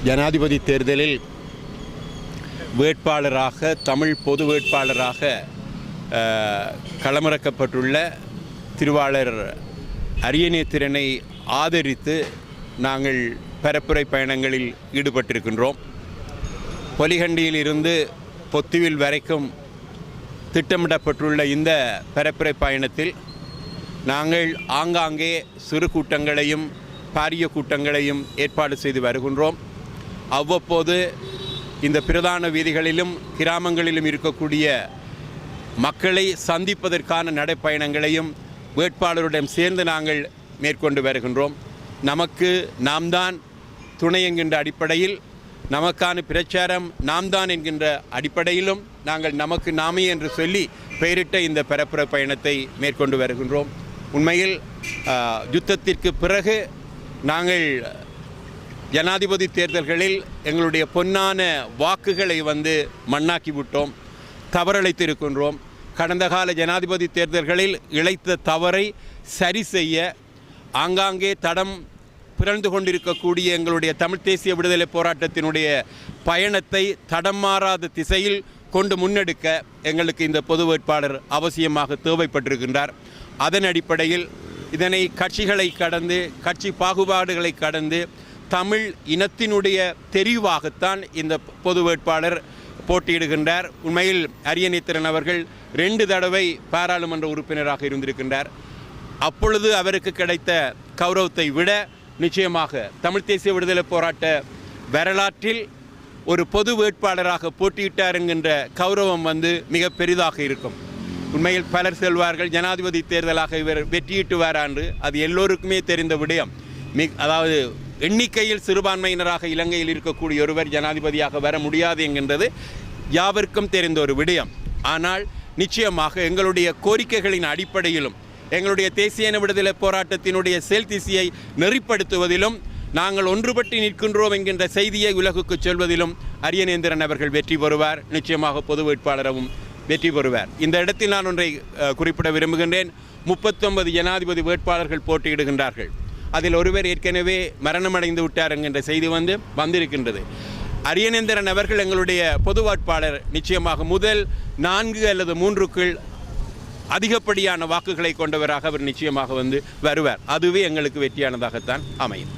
ஜனாதிபதி தேர்தலில் வேட்பாளராக தமிழ் பொது வேட்பாளராக களமிறக்கப்பட்டுள்ள திருவாளர் அரியநேத்திரனை ஆதரித்து நாங்கள் பரப்புரை பயணங்களில் ஈடுபட்டிருக்கின்றோம். பொலிகண்டியில் இருந்து பொத்துவில் வரைக்கும் திட்டமிடப்பட்டுள்ள இந்த பரப்புரை பயணத்தில் நாங்கள் ஆங்காங்கே சிறு கூட்டங்களையும் பாரிய கூட்டங்களையும் ஏற்பாடு செய்து வருகின்றோம். அவ்வப்போது இந்த பிரதான வீதிகளிலும் கிராமங்களிலும் இருக்கக்கூடிய மக்களை சந்திப்பதற்கான நடைப்பயணங்களையும் வேட்பாளருடன் சேர்ந்து நாங்கள் மேற்கொண்டு வருகின்றோம். நமக்கு நாம் தான் துணை என்கின்ற அடிப்படையில், நமக்கான பிரச்சாரம் நாம் தான் என்கின்ற அடிப்படையிலும் நாங்கள் நமக்கு நாமே என்று சொல்லி பெயரிட்ட இந்த பரப்புரை பயணத்தை மேற்கொண்டு வருகின்றோம். உண்மையில் யுத்தத்திற்கு பிறகு நாங்கள் ஜனாதிபதி தேர்தல்களில் எங்களுடைய பொன்னான வாக்குகளை மண்ணாக்கி விட்டோம், தவறளித்திருக்கின்றோம். கடந்த கால ஜனாதிபதி தேர்தல்களில் இழைத்த தவறை சரி செய்ய ஆங்காங்கே தடம் பிறந்து கொண்டிருக்கக்கூடிய எங்களுடைய தமிழ் தேசிய விடுதலை போராட்டத்தினுடைய பயணத்தை தடம் மாறாத திசையில் கொண்டு முன்னெடுக்க எங்களுக்கு இந்த பொது வேட்பாளர் அவசியமாக தேவைப்பட்டிருக்கின்றார். அதன் அடிப்படையில் இதனை கட்சிகளை கடந்து, கட்சி பாகுபாடுகளை கடந்து தமிழ் இனத்தினுடைய தெரிவாகத்தான் இந்த பொது வேட்பாளர் போட்டியிடுகின்றார். உண்மையில் அரியநேத்திரன் அவர்கள் 2 தடவை பாராளுமன்ற உறுப்பினராக இருந்திருக்கின்றார். அப்பொழுது அவருக்கு கிடைத்த கௌரவத்தை விட நிச்சயமாக தமிழ் தேசிய விடுதலை போராட்ட வரலாற்றில் ஒரு பொது வேட்பாளராக போட்டியிட்டார் என்கின்ற கௌரவம் மிக பெரிதாக இருக்கும். உண்மையில் பலர் செல்வார்கள், ஜனாதிபதி தேர்தலாக இவர் வெற்றியிட்டுவார் என்று. அது எல்லோருக்குமே தெரிந்த விடயம். அதாவது எண்ணிக்கையில் சிறுபான்மையினராக இலங்கையில் இருக்கக்கூடிய ஒருவர் ஜனாதிபதியாக வர முடியாது என்கின்றது யாவருக்கும் தெரிந்த ஒரு விடயம். ஆனால் நிச்சயமாக எங்களுடைய கோரிக்கைகளின் அடிப்படையிலும் எங்களுடைய தேசிய விடுதலை போராட்டத்தினுடைய செயல் திசையை நெறிப்படுத்துவதிலும் நாங்கள் ஒன்றுபட்டு நிற்கின்றோம் என்கின்ற செய்தியை உலகுக்கு சொல்வதிலும் அரியநேந்திரன் அவர்கள் வெற்றி பெறுவார். நிச்சயமாக பொது வேட்பாளரும் வெற்றி பெறுவார். இந்த இடத்தில் நான் ஒன்றை குறிப்பிட விரும்புகின்றேன். 39 ஜனாதிபதி வேட்பாளர்கள் போட்டியிடுகின்றார்கள். அதில் ஒருவர் ஏற்கனவே மரணமடைந்து விட்டார் என்கின்ற செய்தி வந்திருக்கின்றது. அரியநேந்திரன் அவர்கள் எங்களுடைய பொது வேட்பாளர் நிச்சயமாக முதல் 4 அல்லது 3க்குள் அதிகப்படியான வாக்குகளை கொண்டவராக அவர் நிச்சயமாக வருவார். அதுவே எங்களுக்கு வெற்றியானதாகத்தான் அமையும்.